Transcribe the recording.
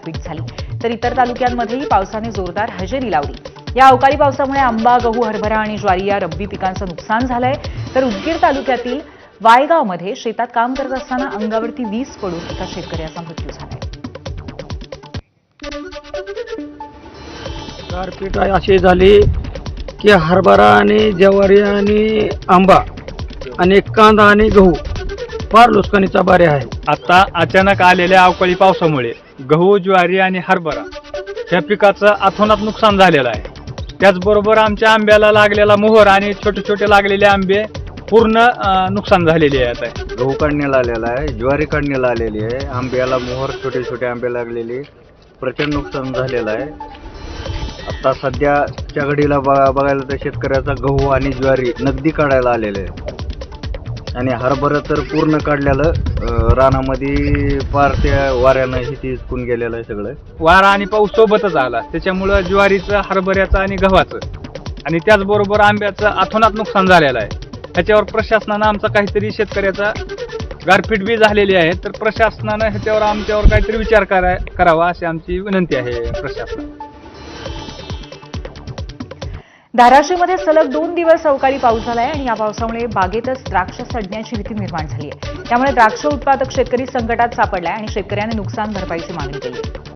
गारपीट झाली, तर इतर तालुक्यांमध्येही पावसाने जोरदार हजेरी लावली। या अवकाळी पावसामुळे आंबा, गहू, हरभरा आणि ज्वारी या रब्बी पिकांचं नुकसान झालंय, तर उदगीर तालुक्यातील वायगावमध्ये शेतात काम करत असताना अंगावरती वीज पडून एका शेतकऱ्याचा मृत्यू झालाय। गारपीट अशी झाली की हरभरा आणि ज्वारी आणि आंबा आणि कांदा आणि गहू फार नुकसानीचा बारे आहे। आता अचानक आलेल्या अवकाळी पावसामुळे गहू, ज्वारी आणि हरभरा या पिकाचं अतोनात नुकसान झालेलं आहे। त्याचबरोबर आमच्या आंब्याला लागलेला मोहर आणि छोटे छोटे लागलेले आंबे पूर्ण नुकसान झालेले आहेत। गहू काढण्याला आलेला आहे, ज्वारी काढण्याला आलेली आहे, आंब्याला मोहर छोटे छोटे आंबे लागलेले, प्रचंड नुकसान झालेलं आहे। आता सध्याच्या घडीला बघायला तर शेतकऱ्याचा गहू आणि ज्वारी नगदी काढायला आलेले आहे आणि हरभरा तर पूर्ण काढलेलं रानामध्ये फार त्या वाऱ्यानं हिची हिसकून गेलेलं आहे सगळं। वारा आणि पाऊस सोबतच आला, त्याच्यामुळं ज्वारीचं, हरभऱ्याचं आणि गव्हाचं आणि त्याचबरोबर आंब्याचं अतोनात नुकसान झालेलं आहे। ह्याच्यावर प्रशासनानं आमचा काहीतरी शेतकऱ्याचा गारपीट बी झालेली आहे, तर प्रशासनानं ह्याच्यावर आमच्यावर काहीतरी विचार करावा अशी आमची विनंती आहे प्रशासनाला। धाराशिवमध्ये सलग 2 दिवस अवकाळी पाऊस झालाय आणि या पावसामुळे बागेतच द्राक्ष सडण्याची भीती निर्माण झाली आहे। त्यामुळे द्राक्ष उत्पादक शेतकरी संकटात सापडलाय आणि शेतकऱ्यांनी नुकसान भरपाईची मागणी केली आहे।